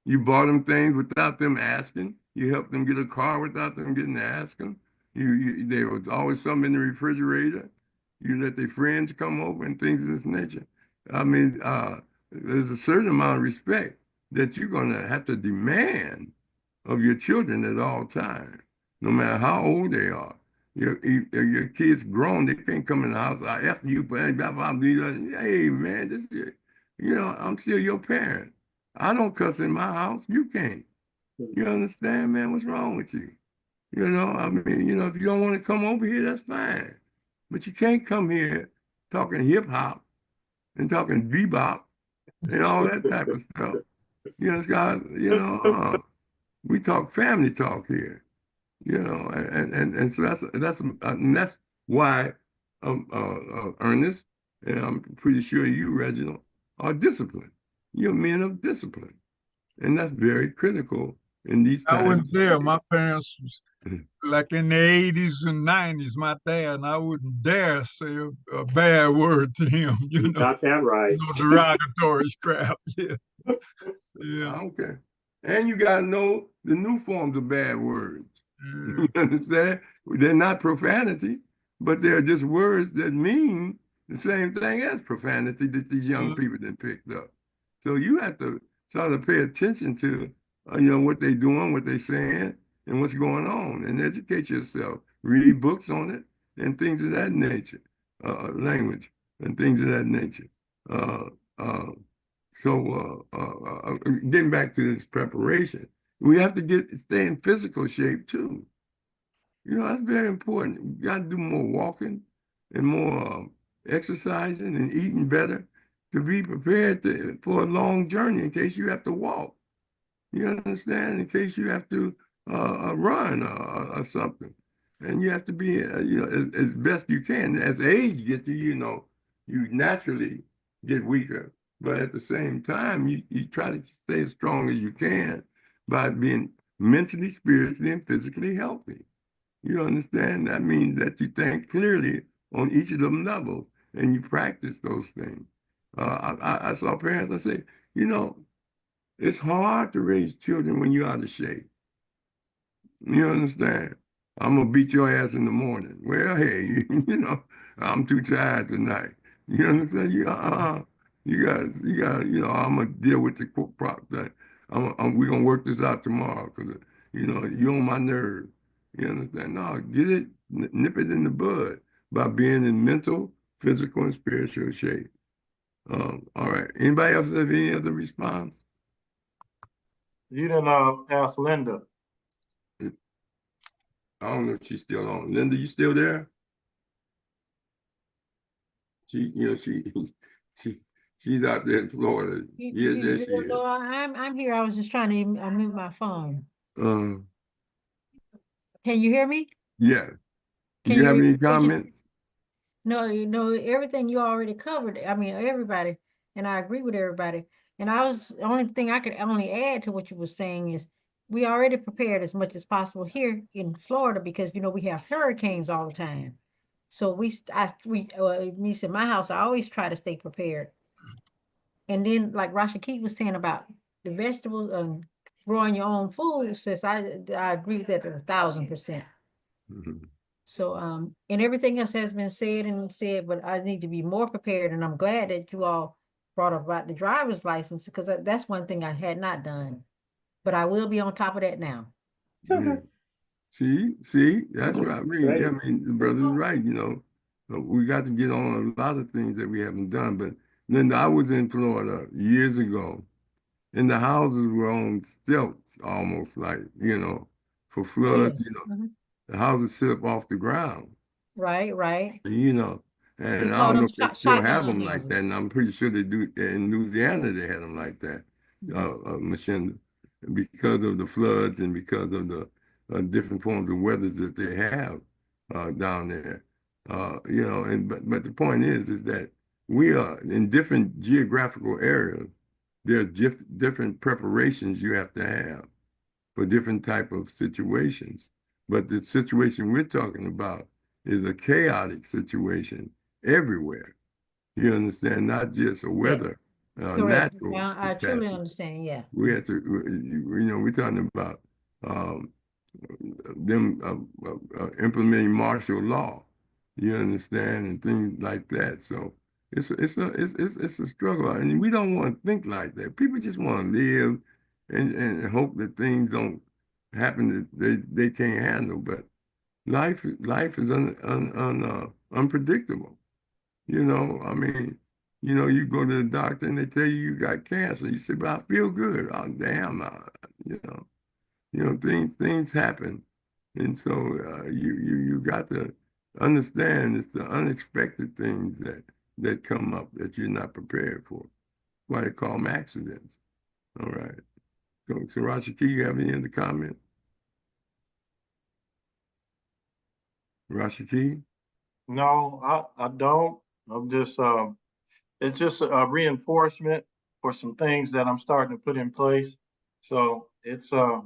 You bought them things without them asking. You helped them get a car without them getting to ask them. There was always something in the refrigerator. You let their friends come over and things of this nature. I mean, there's a certain amount of respect that you're going to have to demand of your children at all times, no matter how old they are. Your kids grown, they can't come in the house. After you, hey man, I'm still your parent. I don't cuss in my house. You can't. You understand, man? What's wrong with you? If you don't want to come over here, that's fine. But you can't come here talking hip hop and talking bebop and all that type of stuff. We talk family talk here. you know, and so that's why Ernest, and I'm pretty sure you, Reginald, are disciplined. You're men of discipline, and that's very critical in these I wasn't times. there. My parents was like in the 80s and 90s, my dad, and I wouldn't dare say a bad word to him, You got that right. no derogatory crap. Yeah. Yeah. Okay. And you got to know the new forms of bad words. Yeah. You understand? They're not profanity, but they're just words that mean the same thing as profanity that these young people then picked up. So you have to try to pay attention to, what they're doing, what they're saying, and what's going on, and educate yourself. Read books on it and things of that nature, language and things of that nature. Uh, uh, Getting back to this preparation, we have to stay in physical shape too. That's very important. You got to do more walking and more exercising and eating better to be prepared for a long journey in case you have to walk. You understand? In case you have to run or something. And you have to be, as best you can. As age gets you naturally get weaker. But at the same time, you try to stay as strong as you can by being mentally, spiritually, and physically healthy. You understand? That means that you think clearly on each of them levels and you practice those things. I saw parents, I say, it's hard to raise children when you're out of shape. You understand? I'm gonna beat your ass in the morning. Well, hey, I'm too tired tonight. You understand? You got, I'm gonna deal with the prop thing. We're gonna work this out tomorrow because, you're on my nerve. You understand? No, get it, nip it in the bud by being in mental, physical, and spiritual shape. All right. Anybody else have any other response? You didn't ask Lynda. I don't know if she's still on. Lynda, you still there? She, she's out there in Florida. Yes, yes, she is. No, I'm here. I was just trying to unmute my phone. Uh, Can you hear me? yeah. Do Can you have you any comments? No, everything you already covered. I mean, everybody, and I agree with everybody. And the only thing I could only add to what you were saying is we already prepared as much as possible here in Florida because we have hurricanes all the time. So me at my house, I always try to stay prepared. And then, like Rashaki was saying about the vegetables and growing your own food, sis, I agree with that 1,000%. Mhm. So, and everything else has been said, but I need to be more prepared. And I'm glad that you all brought up about the driver's license because that's one thing I had not done. But I will be on top of that now. Mhm. See, that's what I mean. Right. I mean, the brother's right. We got to get on a lot of things that we haven't done. But then I was in Florida years ago, and the houses were on stilts, almost like for Oh, floods. yes. The houses sit up off the ground. Right. And We I call don't know them if they still have shotgun them like that. houses. And I'm pretty sure they do in Louisiana. They had them like that, Mhm. Mshinda, because of the floods and because of the different forms of weathers that they have down there. But the point is that we are in different geographical areas. There are different preparations you have to have for different type of situations. But the situation we're talking about is a chaotic situation everywhere. You understand? Not just a Yes, weather, correct. natural I truly catastrophe. understand. Yeah. We have to, we're talking about um, them implementing martial law. You understand, and things like that. So it's a struggle, and we don't want to think like that. People just want to live and hope that things don't happen that they can't handle. But life is unpredictable. I mean, you go to the doctor and they tell you got cancer. You say, "But I feel good." Oh, damn, you know. Things happen, and so you got to understand it's the unexpected things that come up that you're not prepared for. Why they call them accidents. All right. So Rashaki, you have any other comment? Rashaki? No, I don't. I'm just, it's just a reinforcement for some things that I'm starting to put in place. So it's a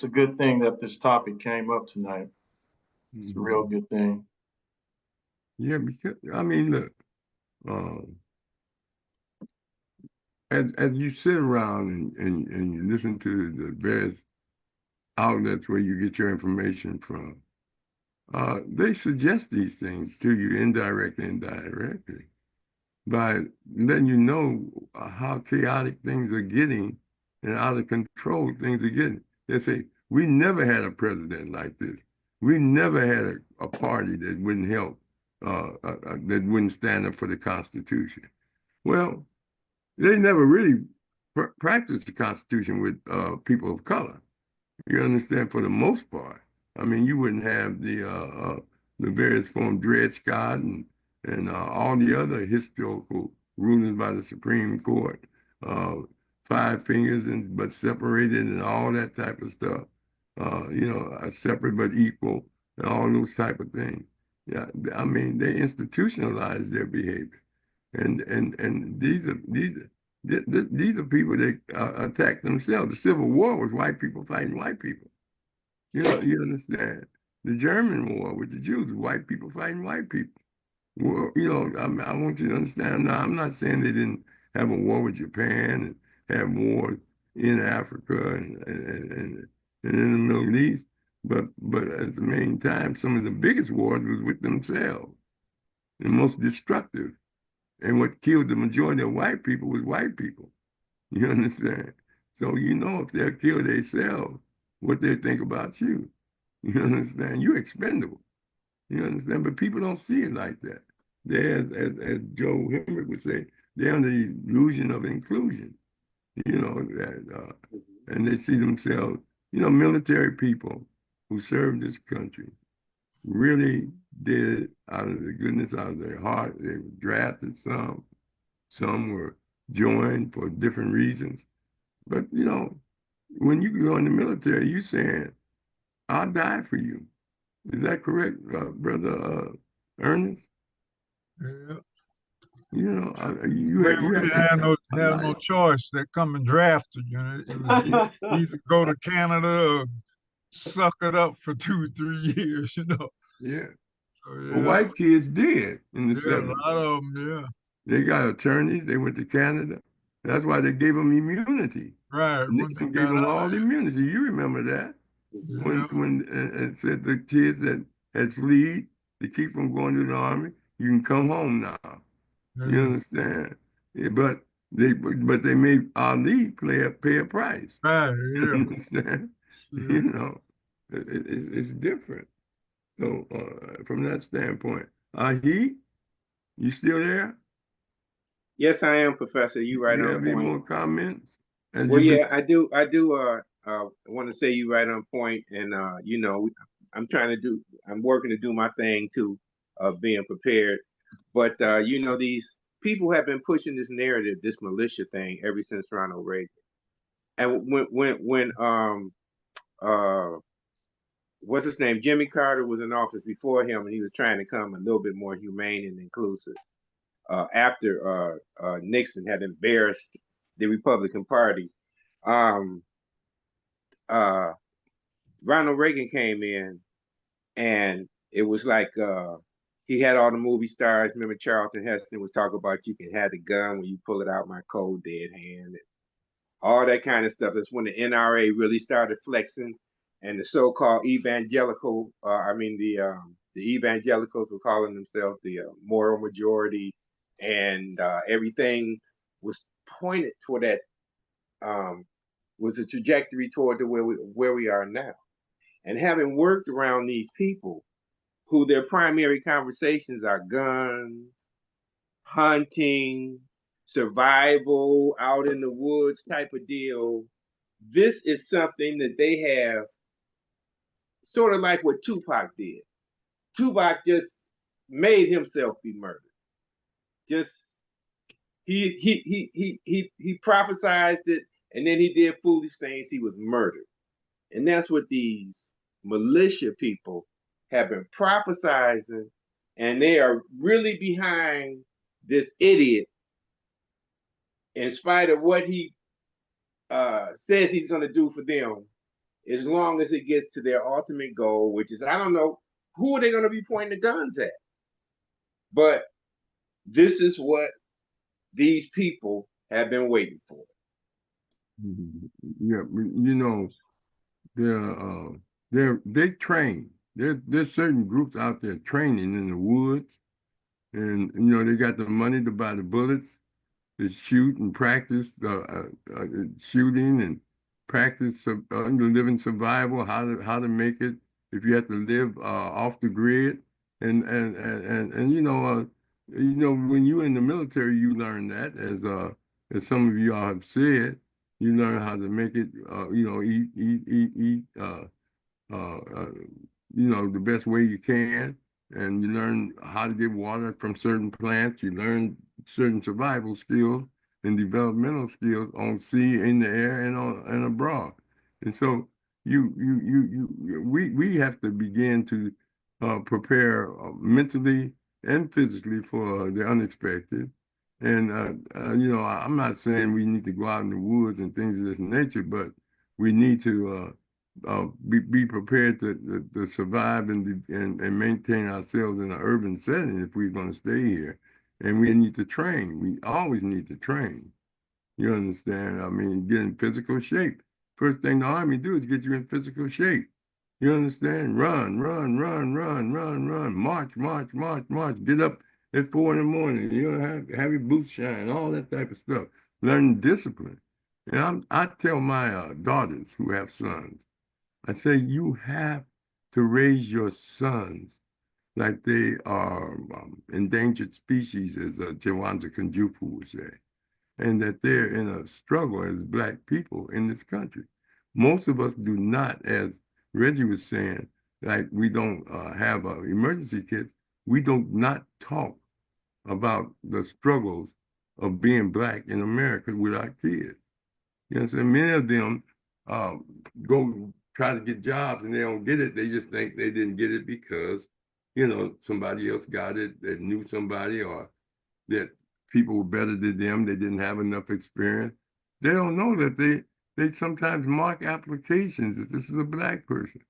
good thing that this topic came up tonight. It's a real good thing. Yeah, because I mean, look, as you sit around and you listen to the various outlets where you get your information from, they suggest these things to you indirectly and directly by letting you know how chaotic things are getting and out of control things are getting. They say, we never had a president like this. We never had a party that wouldn't help, that wouldn't stand up for the Constitution. Well, they never really practiced the Constitution with people of color. You understand? For the most part, I mean, you wouldn't have the various form Dred Scott and all the other historical rulings by the Supreme Court, five fingers and but separated and all that type of stuff. You know, separate but equal and all those type of things. Yeah, I mean, they institutionalize their behavior, and these are people that attack themselves. The Civil War was white people fighting white people. You know, you understand? The German War with the Jews, white people fighting white people. Well, you know, I want you to understand. Now, I'm not saying they didn't have a war with Japan and have war in Africa and in the Middle East, but at the main time, some of the biggest wars was with themselves, the most destructive. And what killed the majority of white people was white people. You understand? So you know if they'll kill themselves, what they think about you. You understand? You're expendable. You understand? But people don't see it like that. They, as Joe Henry would say, they're under the illusion of inclusion. You know, that, and they see themselves, you know, military people who served this country really did it out of the goodness out of their heart. They were drafted some were joined for different reasons. But, you know, when you go in the military, you're saying, I'll die for you. Is that correct, Brother Ernest? Yeah. You know, We have didn't have to no choice. They come and drafted you. Know, it was either go to Canada or suck it up for 2 or 3 years. You know. Yeah. So, Well, yeah. white kids did in the Yeah, a 70s. lot of them. Yeah. They got attorneys. They went to Canada. That's why they gave them immunity. Right. Nixon gave them all immunity. You remember that? Yeah. When it said the kids that had fled to keep from going to the army, you can come home now. Yeah. You understand? Yeah, but they made Ali pay a price. Right. You Yeah. understand? Yeah. You know, it's different. So from that standpoint, you still there? Yes, I am, Professor. You right You on have any point. more comments? As Well, you've been, yeah, I do. I want to say you right on point, and you know, I'm working to do my thing too, of being prepared. But you know, these people have been pushing this narrative, this militia thing, ever since Ronald Reagan. And when what's his name, Jimmy Carter was in office before him, and he was trying to come a little bit more humane and inclusive. After Nixon had embarrassed the Republican Party, um, Ronald Reagan came in, and it was like he had all the movie stars. Remember, Charlton Heston was talking about you can have the gun when you pull it out my cold dead hand, and all that kind of stuff. That's when the NRA really started flexing, and the so-called evangelical, the evangelicals were calling themselves the moral majority, and everything was pointed toward that, was a trajectory toward where we are now. And having worked around these people who their primary conversations are guns, hunting, survival, out in the woods type of deal, this is something that they have sort of like what Tupac did. Tupac just made himself be murdered. Just he prophesied it, and then he did foolish things. He was murdered. And that's what these militia people have been prophesizing, and they are really behind this idiot in spite of what he says he's going to do for them, as long as it gets to their ultimate goal, which is, I don't know, who are they going to be pointing the guns at? But this is what these people have been waiting for. Yeah, you know, they train. There's certain groups out there training in the woods, and you know they got the money to buy the bullets, to shoot and practice shooting and practice living survival, how to make it if you have to live off the grid, and you know when you're in the military you learn that as some of you all have said, you learn how to make it you know eat you know the best way you can, and you learn how to get water from certain plants. You learn certain survival skills and developmental skills on sea, in the air, and abroad. And so we have to begin to prepare mentally and physically for the unexpected. And you know, I'm not saying we need to go out in the woods and things of this nature, but we need to be prepared to survive and maintain ourselves in an urban setting if we're going to stay here. And we need to train. We always need to train. You understand? I mean, get in physical shape. First thing the Army do is get you in physical shape. You understand? Run, march, march. Get up at 4 in the morning. You know, have your boots shine, all that type of stuff. Learn discipline. And I tell my daughters who have sons, I say, you have to raise your sons like they are endangered species, as Jawanza Kunjufu would say, and that they're in a struggle as Black people in this country. Most of us do not, as Reggie was saying, like we don't have emergency kits. We do not talk about the struggles of being Black in America with our kids. You know, so many of them go try to get jobs and they don't get it. They just think they didn't get it because, you know, somebody else got it that knew somebody, or that people were better than them. They didn't have enough experience. They don't know that they sometimes mark applications that this is a Black person,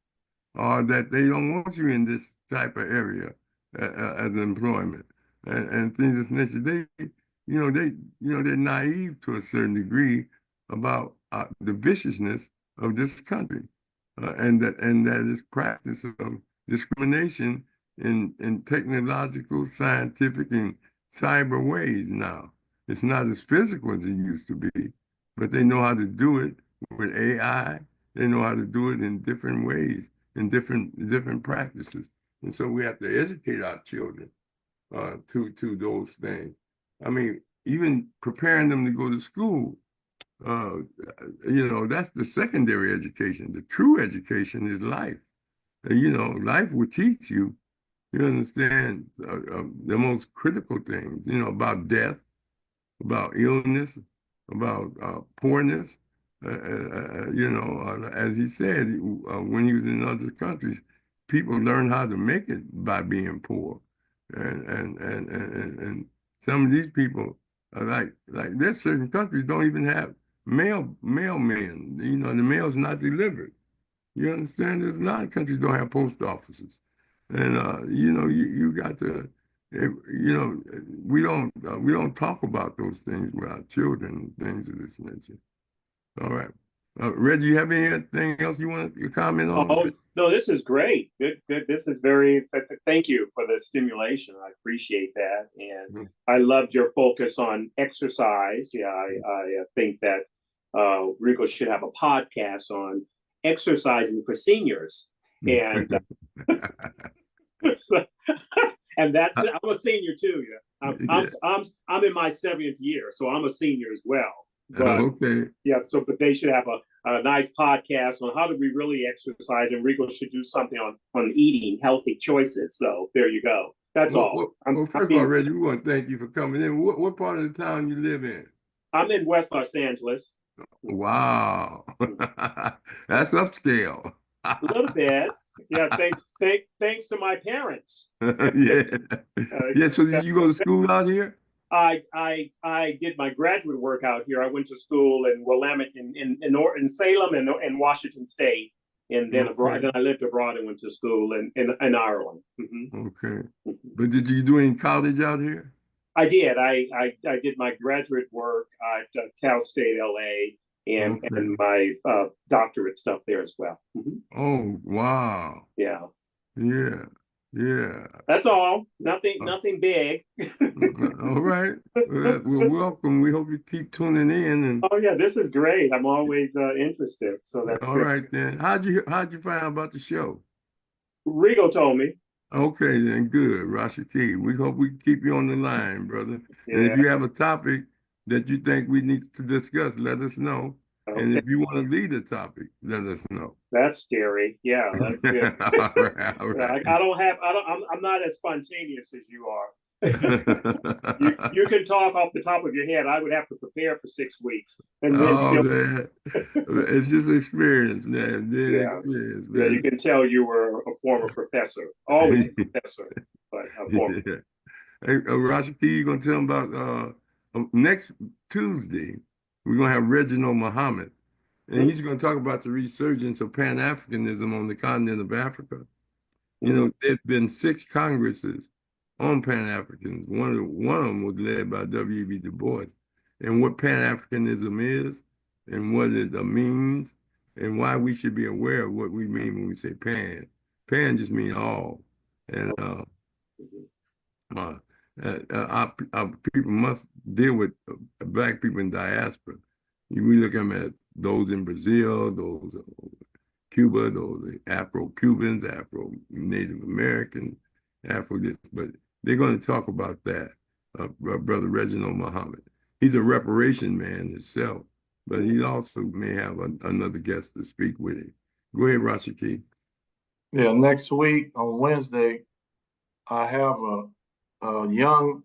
or that they don't want you in this type of area as employment and things of this nature. They're naive to a certain degree about the viciousness of this country, and that is practice of discrimination in technological, scientific, and cyber ways now. It's not as physical as it used to be, but they know how to do it with AI. They know how to do it in different ways, in different practices. And so we have to educate our children to those things. I mean, even preparing them to go to school, you know, that's the secondary education. The true education is life. You know, life will teach you, you understand, the most critical things, you know, about death, about illness, about poorness. You know, as he said, when he was in other countries, people learn how to make it by being poor. And some of these people are like there's certain countries don't even have mailmen. You know, the mail's not delivered. You understand? There's a lot of countries don't have post offices. And you know, you got to, you know, we don't talk about those things with our children and things of this nature. All right. Reggie, you have anything else you want to comment on? Oh, no, this is great. Good. This is thank you for the stimulation. I appreciate that. And I loved your focus on exercise. Yeah, I think that Rico should have a podcast on exercising for seniors. And so, and that's, I'm a senior too. Yeah. I'm in my 7th year, so I'm a senior as well. But, okay. Yeah. So, but they should have a nice podcast on how do we really exercise, and Rico should do something on eating healthy choices. So there you go. That's all. Well, first of all, Reggie, we want to thank you for coming in. What part of the town you live in? I'm in West Los Angeles. Wow. That's upscale. A little bit. Yeah, thanks to my parents. Yeah. Yeah, so did you go to school out here? I did my graduate work out here. I went to school in Willamette, in Salem, and Washington State, and then abroad. Okay. Then I lived abroad and went to school in Ireland. Okay. But did you do any college out here? I did. I did my graduate work at Cal State LA, and Okay. my doctorate stuff there as well. Oh, wow. Yeah. Yeah. Yeah. That's all. Nothing big. All right. Well, welcome. We hope you keep tuning in. And Oh yeah, this is great. I'm always interested. So that's all great. right then. How'd you find out about the show? Rigo told me. Okay, then good, Rashaki. We hope we can keep you on the line, brother. And if Yeah. you have a topic that you think we need to discuss, let us know. And Okay. if you want to lead a topic, let us know. That's scary. Yeah, that's good. All right, all right. I'm not as spontaneous as you are. You can talk off the top of your head. I would have to prepare for 6 weeks, and then Oh man, it's just experience, man. Yeah. Experience, Yeah, man. you can tell you were a former professor, always a professor, but a former. Yeah. Hey, Rashaki, you gonna tell them about next Tuesday? We're gonna have Reginald Muhammad, and he's gonna talk about the resurgence of Pan-Africanism on the continent of Africa. You know, there've been 6 congresses on Pan-Africans. One of them was led by W.E.B. Du Bois, and what Pan-Africanism is, and what it means, and why we should be aware of what we mean when we say Pan. Pan just means all, and our people must deal with Black people in diaspora. We look at them as those in Brazil, those Cuba, those Afro-Cubans, Afro-Native Americans, Afro this, but they're going to talk about that. Brother Reginald Muhammad. He's a reparation man himself, but he also may have another guest to speak with him. Go ahead, Rashaki. Yeah, next week on Wednesday, I have a young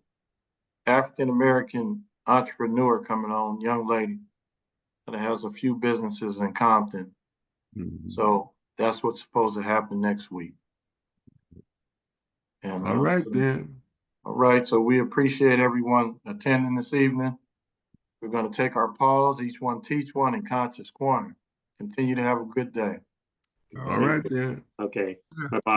African-American entrepreneur coming on, young lady that has a few businesses in Compton. So that's what's supposed to happen next week. And all right, then. All right, so we appreciate everyone attending this evening. We're going to take our pause, each one teach one in Conscious Corner. Continue to have a good day. All right, then. Okay. Bye-bye.